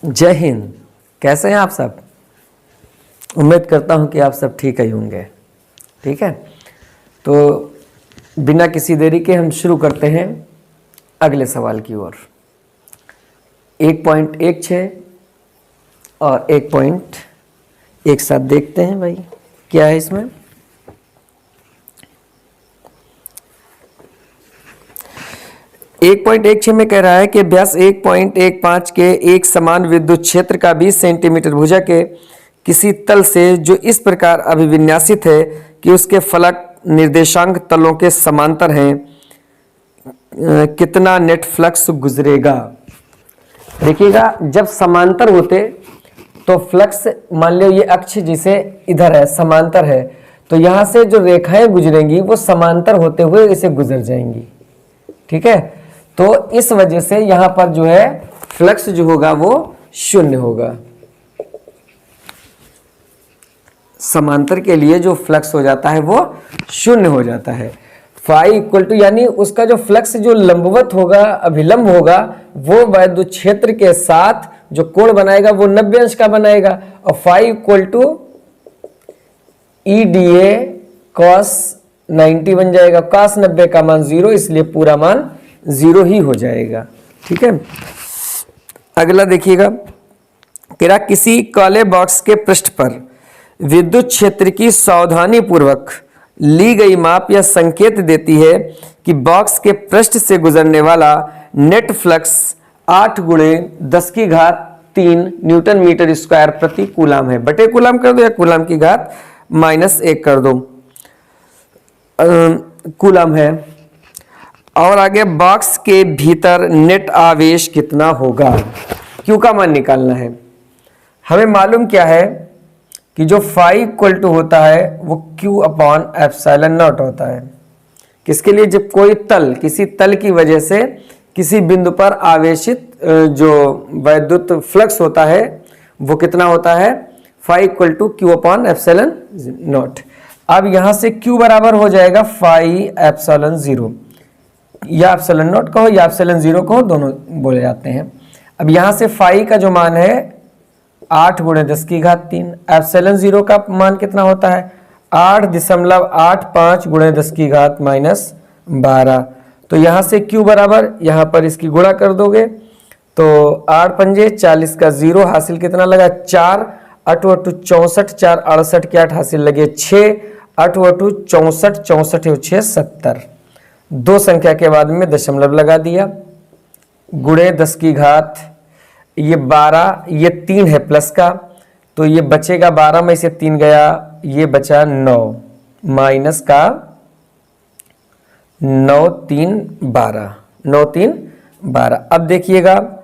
जय हिंद। कैसे हैं आप सब? उम्मीद करता हूं कि आप सब ठीक ही होंगे। ठीक है, तो बिना किसी देरी के हम शुरू करते हैं अगले सवाल की ओर। 1.16 और 1 पॉइंट एक साथ देखते हैं भाई क्या है इसमें। एक 1.16 में कह रहा है कि व्यास 1.15 के एक समान विद्युत क्षेत्र का 20 सेंटीमीटर भुजा के किसी तल से जो इस प्रकार अभिविन्यासित है कि उसके फलक निर्देशांक तलों के समांतर हैं, कितना नेट फ्लक्स गुजरेगा। देखिएगा, जब समांतर होते तो फ्लक्स, मान लो ये अक्ष जिसे इधर है समांतर है, तो यहां से जो रेखाएं गुजरेंगी वो समांतर होते हुए इसे गुजर जाएंगी। ठीक है, तो इस वजह से यहां पर जो है फ्लक्स जो होगा वो शून्य होगा। समांतर के लिए जो फ्लक्स हो जाता है वो शून्य हो जाता है। फाई इक्वल टू, यानी उसका जो फ्लक्स जो लंबवत होगा, अभिलंब होगा, वो विद्युत क्षेत्र के साथ जो कोण बनाएगा वो 90 अंश का बनाएगा। और phi equal to EDA cos 90 बन जाएगा। cos 90 का मान 0, इसलिए पूरा मान 0 ही हो जाएगा। ठीक है, अगला देखिएगा, तेरा किसी काले बॉक्स के पृष्ठ पर विद्युत क्षेत्र की सावधानी पूर्वक ली गई माप या संकेत देती है कि बॉक्स के पृष्ठ से गुजरने वाला नेट फ्लक्स 8 गुणे 10⁻³ न्यूटन मीटर स्क्वायर प्रति कूलाम है। बटे कूलाम कर दो या कूलाम की घात -1 कर दो, कूलाम है। और आगे बॉक्स के भीतर नेट आवेश कितना होगा, क्यू का मान निकालना है। हमें मालूम क्या है कि जो फाई इक्वल टू होता है वो Q/ε0 होता है। किसके लिए? जब कोई तल, किसी तल की वजह से किसी बिंदु पर आवेशित जो वैद्युत फ्लक्स होता है वो कितना होता है? Phi equal to Q/ε0। अब यहां से Q बराबर हो जाएगा φε0, या ε0 कहो या ε0 कहो, दोनों बोले जाते हैं। अब यहां से फाई का जो मान है 8 गुणे 10⁻³ ε0 का मान कितना होता है? 8.85 गुणे 10⁻⁻12। तो यहां से Q बराबर, यहां पर इसकी गुणा कर दोगे तो 8 पंजे 40 का 0 हासिल कितना लगा? 4, 8 × 64, 4 68 के 8 हासिल लगे 6, 8 × 64, 64 6 70। दो संख्या के बाद में दशमलव लगा दिया, गुणे 10⁻, ये 12, ये 3 है प्लस का, तो ये बचेगा 12 में से 3 गया, ये बचा 9, माइनस का 9 3 12, 9 3 12। अब देखिएगा,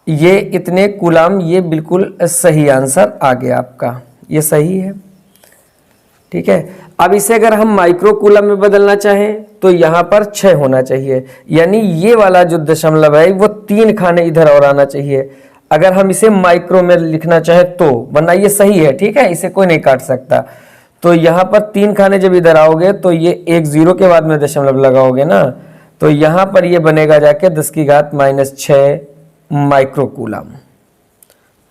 ये इतने कूलाम, ये बिल्कुल सही आंसर आ गया आपका, ये सही है। ठीक है, अब इसे अगर हम माइक्रो कूलम में बदलना चाहें तो यहां पर 6 होना चाहिए, यानी ये वाला जो दशमलव है वो 3 खाने इधर और आना चाहिए अगर हम इसे माइक्रो में लिखना चाहे तो, वरना ये सही है। ठीक है, इसे कोई नहीं काट सकता। तो यहां पर 3 खाने जब इधर आओगे तो ये एक 0 के बाद में दशमलव लगाओगे ना, तो यहां पर ये बनेगा जाके 10⁻⁻6 माइक्रो कूलम।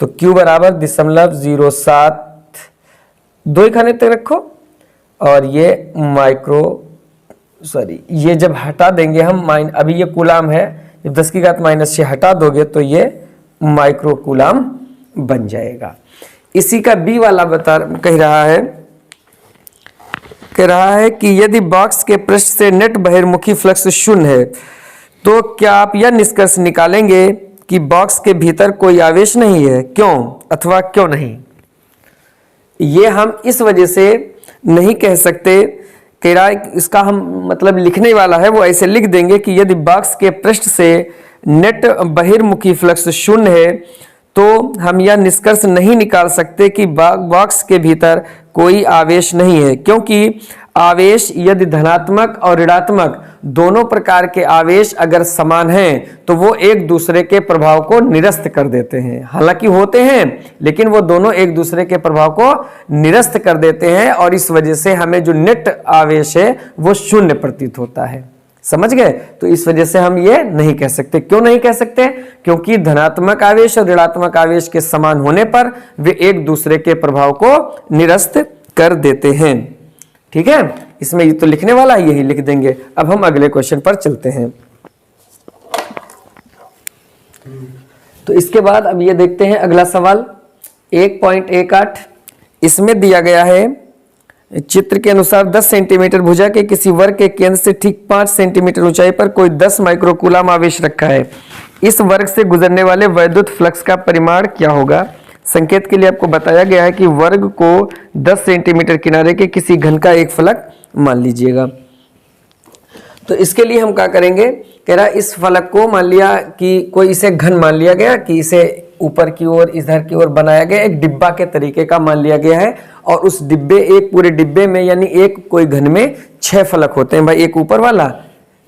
तो Q बराबर 0.07, 2 खाने तक रखो, और ये ये जब हटा देंगे हम, अभी ये कूलाम है, जब 10⁻⁻6 हटा दोगे तो ये माइक्रो कूलाम बन जाएगा। इसी का बी वाला कह रहा है कि यदि बॉक्स के पृष्ठ से नेट बहिर्मुखी फ्लक्स शून्य है तो क्या आप यह निष्कर्ष निकालेंगे कि बॉक्स के भीतर कोई आवेश नहीं है, क्यों अथवा क्यों नहीं? ये हम इस वजह से नहीं कह सकते, इसका हम मतलब लिखने वाला है वो ऐसे लिख देंगे कि यदि बॉक्स के पृष्ठ से नेट बहिर्मुखी फ्लक्स शून्य है तो हम यह निष्कर्ष नहीं निकाल सकते कि बॉक्स के भीतर कोई आवेश नहीं है, क्योंकि आवेश यदि धनात्मक और ऋणात्मक दोनों प्रकार के आवेश अगर समान हैं तो वो एक दूसरे के प्रभाव को निरस्त कर देते हैं। हालांकि होते हैं, लेकिन वो दोनों एक दूसरे के प्रभाव को निरस्त कर देते हैं, और इस वजह से हमें जो नेट आवेश है वो शून्य प्रतीत होता है। समझ गए? तो इस वजह से हम ये नहीं कह सकते। क्यों नहीं कह सकते? क्योंकि धनात्मक आवेश और ऋणात्मक आवेश के समान होने पर वे एक दूसरे के प्रभाव को निरस्त कर देते हैं। ठीक है, इसमें ये तो लिखने वाला यही लिख देंगे। अब हम अगले क्वेश्चन पर चलते हैं। तो इसके बाद अब ये देखते हैं अगला सवाल 1.18। इसमें दिया गया है चित्र के अनुसार 10 सेंटीमीटर भुजा के किसी वर्ग के केंद्र से ठीक 5 सेंटीमीटर ऊंचाई पर कोई 10 माइक्रोकूलम आवेश रखा है। इस वर्ग से गुजरने वाले वैद्युत फ्लक्स का परिमाण क्या होगा? संकेत के लिए आपको बताया गया है कि वर्ग को 10 सेंटीमीटर किनारे के किसी घन का एक फलक मान लीजिएगा। तो इसके लिए हम क्या करेंगे? कह रहा इस फलक को मान लिया कि कोई इसे घन मान लिया गया कि इसे ऊपर की ओर इधर की ओर बनाया गया, एक डिब्बा के तरीके का मान लिया गया है। और उस डिब्बे, एक पूरे डिब्बे में यानी एक कोई घन में 6 फलक होते हैं भाई। एक ऊपर वाला,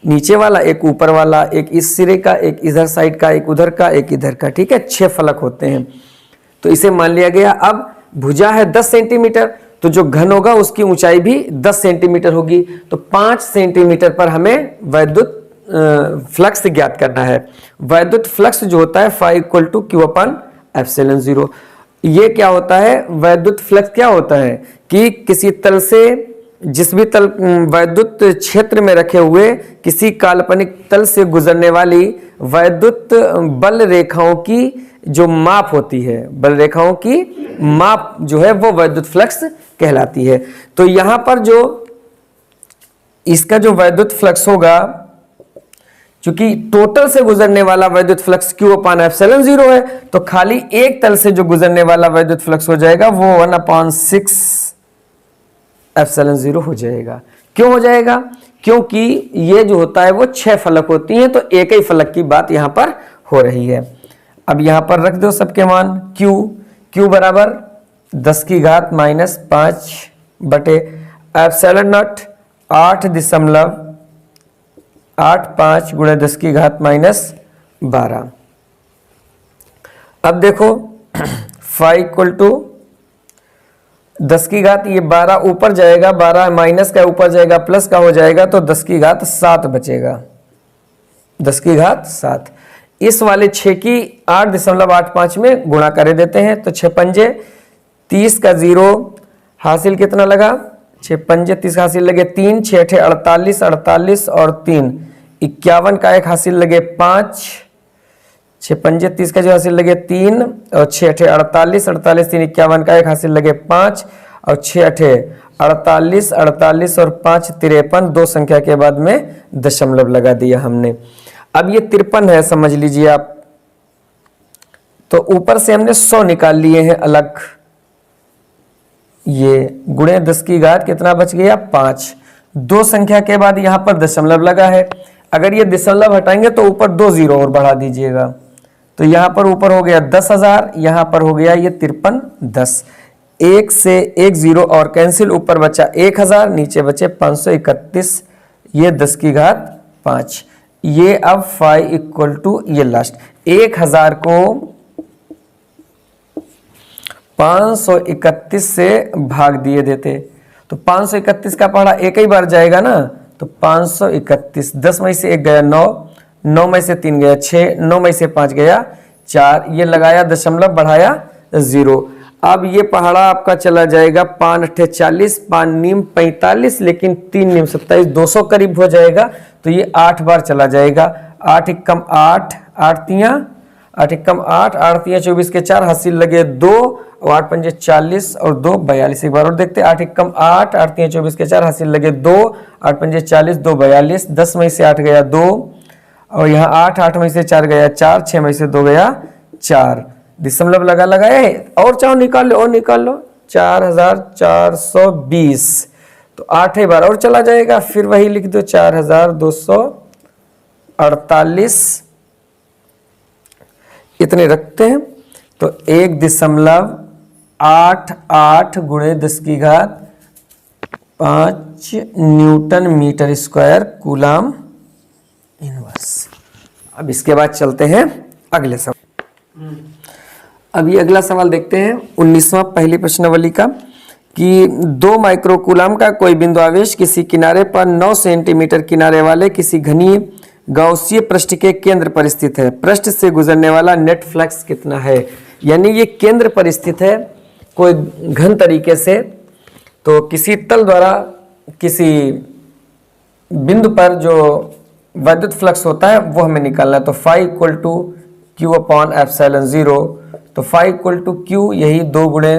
नीचे वाला, एक ऊपर वाला, एक इस सिरे का, एक इधर साइड का, एक उधर का, एक इधर का। ठीक है, 6 फलक होते हैं। तो इसे मान लिया गया। अब भुजा है 10 सेंटीमीटर, तो जो घन होगा उसकी ऊंचाई भी 10 सेंटीमीटर होगी। तो 5 सेंटीमीटर पर हमें वैद्युत फ्लक्स ज्ञात करना है। वैद्युत फ्लक्स जो होता है phi = Q/ε0। ये क्या होता है? वैद्युत फ्लक्स क्या होता है कि किसी तल से, जिस भी तल वैद्युत क्षेत्र में रखे हुए किसी काल्पनिक तल से गुजरने वाली वैद्युत बल रेखाओं की जो माप होती है, बल रेखाओं की माप जो है वो वैद्युत फ्लक्स कहलाती है। तो यहां पर जो इसका जो वैद्युत फ्लक्स होगा, क्योंकि टोटल से गुजरने वाला वैद्युत फ्लक्स Q/ε0 है, तो खाली एक तल से जो गुजरने वाला वैद्युत फ्लक्स हो जाएगा वो 1/6ε0 हो जाएगा। क्यों हो जाएगा? क्योंकि ये जो होता है वो 6 फलक होती हैं, तो एक ही फलक की बात यहां पर हो रही है। अब यहां पर रख दो सबके मान। Q बराबर 10 की घात -5 बटे ε0 8.85 गुणे 10 की घात -12। अब देखो phi = 10 की घात, ये 12 ऊपर जाएगा, 12 माइनस का ऊपर जाएगा, प्लस का हो जाएगा, तो 10 की घात 7 बचेगा। 10 की घात 7। इस वाले 6 की 8.85 में गुणा कर देते हैं, तो 6 पंजे 30 का 0 हासिल कितना लगा? 6 पंजे 30 हासिल लगे 3, 6 अठे 48, 48 और 3 51 का एक हासिल लगे 5, 6 पंजे 30 का जो हासिल लगे 3 और 6 अठे 48, 48 3 51 का एक हासिल लगे 5 और 6 अठे 48, 48 और 5 53। 2 संख्या के बाद में दशमलव लगा दिया हमने। अब ये 53 है, समझ लीजिए आप। तो ऊपर से हमने 100 निकाल लिए हैं अलग। ये गुणे 10 की घात कितना बच गया? 5। 2 संख्या के बाद यहां पर दशमलव लगा है। अगर ये दशमलव हटाएंगे तो ऊपर 2 0 और बढ़ा दीजिएगा, तो यहां पर ऊपर हो गया 10,000, यहां पर हो गया ये 53 10। 1 से 1 0 और कैंसिल, ऊपर बचा 1000, नीचे बचे 531, ये 10 की घात 5। ये अब phi = ये लास्ट 1000 को 531 से भाग दिए देते, तो 531 का पहाड़ा एक ही बार जाएगा ना, तो 531। 10 में से 1 गया 9, 9 में से 3 गया 6, 9 में से 5 गया 4, ये लगाया दशमलव, बढ़ाया 0। अब ये पहाड़ा आपका चला जाएगा 5 अठे 40, 5 नीम 45, लेकिन 3 नीम 27, 200 करीब हो जाएगा। तो ये 8 बार चला जाएगा। 8 एकम 8, 8 तियां 8 एकम 8, 8 तियां 24 के 4 हासिल लगे 2 और 8 पंजे 40 और 2 42। एक बार और देखते, 8 एकम 8, 8 तियां 24 के 4 हासिल लगे 2, 8 पंजे 40, 2 42। 10 में से 8 गया 2 और यहाँ 8, 8 में से 4 गया 4, 6 में से 2 गया 4, दशमलव लगाए। और चाहो निकाल लो, और निकाल लो, 4420। तो 8 बार और चला जाएगा, फिर वही लिख दो 4248, इतने रखते हैं। तो 1.88 गुणे 10 की घात 5 newton metre square coulomb inverse. अब इसके बाद चलते हैं अगले सवाल। अब ये अगला सवाल देखते हैं 19वां पहली प्रश्नावली का, कि 2 माइक्रोकूलम का कोई बिंदु आवेश किसी किनारे पर 9 सेंटीमीटर किनारे वाले किसी घनीय गाउसीय पृष्ठ के केंद्र पर स्थित है। पृष्ठ से गुजरने वाला नेट फ्लक्स कितना है? यानी ये केंद्र पर स्थित है कोई घन तरीके से, तो किसी तल द्वारा किसी बिंदु पर जो वैद्युत फ्लक्स होता है वो हमें निकालना है। तो phi equal to Q upon epsilon 0। तो फाई इक्वल टू क्यू यही 2 गुणे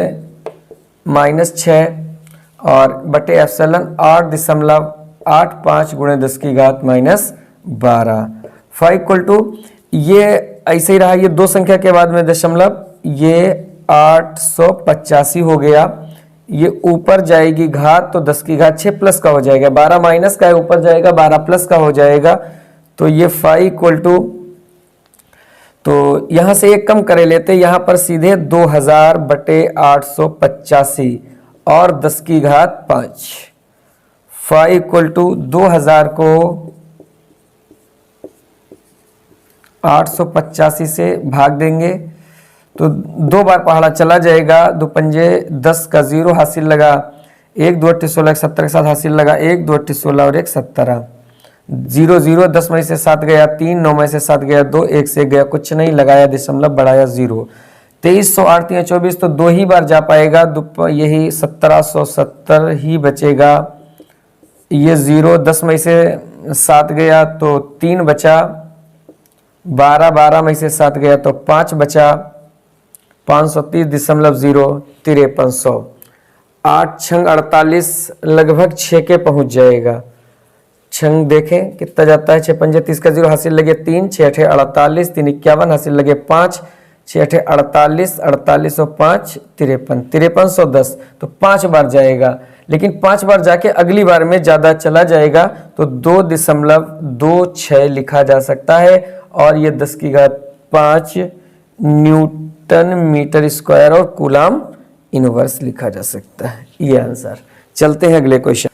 -6 और बटे एप्सिलॉन 8.85 गुणे 10 की घात -12। फाई इक्वल टू ये ऐसे ही रहा, ये 2 संख्या के बाद में दशमलव, ये 885 हो गया। ये ऊपर जाएगी घात तो 10 की घात 6 प्लस का हो जाएगा, 12 माइनस का है ऊपर जाएगा 12 प्लस का हो जाएगा। तो ये फाई इक्वल टू, तो यहां से एक कम करे लेते, यहां पर सीधे 2000 बटे 885 और 10 की घात 5। फाई इक्वल टू 2000 को 885 से भाग देंगे तो 2 बार पहाड़ा चला जाएगा, 2 पंजे 10 का 0 हासिल लगा, 1 2 8 16 70 के साथ हासिल लगा, 1 2 8 16 और 1 17, 0 0 10 में से 7 गया 3, 9 में से 7 गया 2, 1 से गया कुछ नहीं, लगाया दशमलव बढ़ाया 0, 2300 8 3 24 तो 2 ही बार जा पाएगा, यही 1770 ही बचेगा। ये 0 10 में से 7 गया तो 3 बचा, 12 में से 7 गया तो 5 बचा, 530.0 5300, 8 छंग 48 लगभग 6 के पहुंच जाएगा। छंग देखें कितना जाता है, 6 पंजे 30 का 0 हासिल लगे 3, 6 8 48, 3 51 हासिल लगे 5, 6 8 48, 48 और 5 53, 5310 तो 5 बार जाएगा। लेकिन 5 बार जाके अगली बार में ज़्यादा चला जाएगा तो 2.26 लिखा जा सकता है और ये 10 की घात 5 न्यूटन मीटर स्क्वायर और कूलाम इनवर्स लिखा जा सकता है। ये आंसर। चलते हैं अगले क्वेश्चन।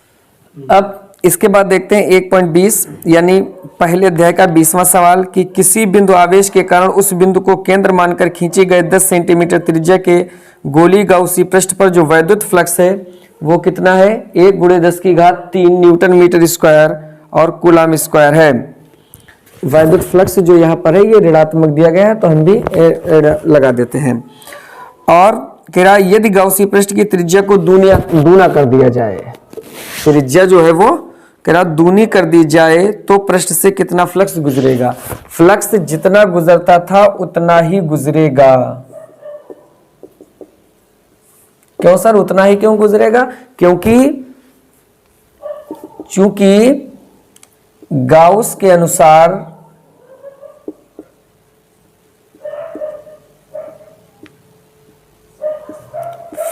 अब इसके बाद देखते हैं 1.20 यानी पहले अध्याय का 20वां सवाल कि किसी बिंदु आवेश के कारण उस बिंदु को केंद्र मानकर खींचे गए 10 सेंटीमीटर त्रिज्या के गोली गाउसी पृष्ठ पर जो वैद्युत फ्लक्स है वो कितना है? 1 गुणे 10 की घात 3 न्यूटन मीटर स्क्वायर और कूलाम स्क्वायर है। वैद्युत फ्लक्स जो यहाँ पर है ये ऋणात्मक दिया गया है तो हम भी लगा देते हैं। और कह रहा यदि गाउसी पृष्ठ की त्रिज्या को दूना कर दिया जाए, त्रिज्या जो है वो कह रहा दूनी कर दी जाए तो पृष्ठ से कितना फ्लक्स गुजरेगा? फ्लक्स जितना गुजरता था उतना ही गुजरेगा। क्यों सर उतना ही क्यों गुजरेगा? चूंकि गाउस के अनुसार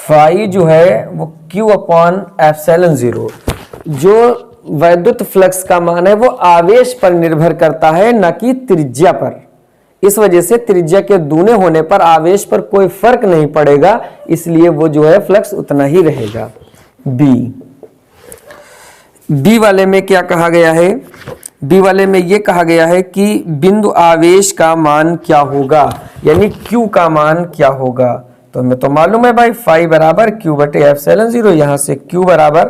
फाई जो है वो Q अपॉन एप्सिलॉन 0, जो वैद्युत फ्लक्स का मान है वो आवेश पर निर्भर करता है न कि त्रिज्या पर। इस वजह से त्रिज्या के दूने होने पर आवेश पर कोई फर्क नहीं पड़ेगा, इसलिए वो जो है फ्लक्स उतना ही रहेगा। बी वाले में क्या कहा गया है? बी वाले में ये कहा गया है कि बिंदु आवेश का मान क्या होगा, यानी Q का मान क्या होगा। तो हमें तो मालूम है भाई फाई बराबर Q बटे एप्सिलॉन 0, यहाँ से Q बराबर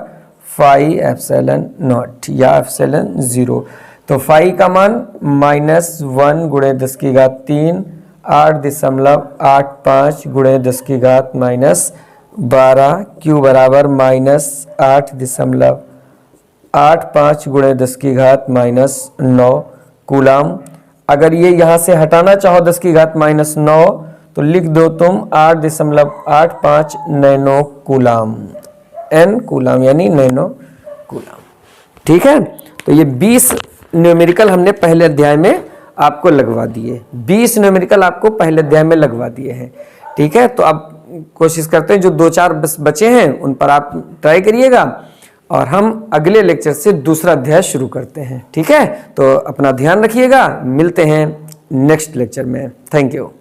फाई एप्सिलॉन नॉट या एप्सिलॉन 0। तो फाई का मान -1 गुणे 10 की घात 3 8.85 गुणे 10 की घात -12, Q बराबर -8.85 गुणे 10 की घात -9 कूलाम। अगर ये यहाँ से हटाना चाहो 10 की घात -9 तो लिख दो तुम 8.85 नैनो कूलाम, n कूलाम यानी नैनो कूलाम। ठीक है, तो ये 20 न्यूमेरिकल हमने पहले अध्याय में आपको लगवा दिए, 20 न्यूमेरिकल आपको पहले अध्याय में लगवा दिए हैं। ठीक है, तो अब कोशिश करते हैं जो 2-4 बचे हैं उन पर आप ट्राई करिएगा और हम अगले लेक्चर से दूसरा अध्याय शुरू करते हैं। ठीक है, तो अपना ध्यान रखिएगा, मिलते हैं नेक्स्ट लेक्चर में। Thank you.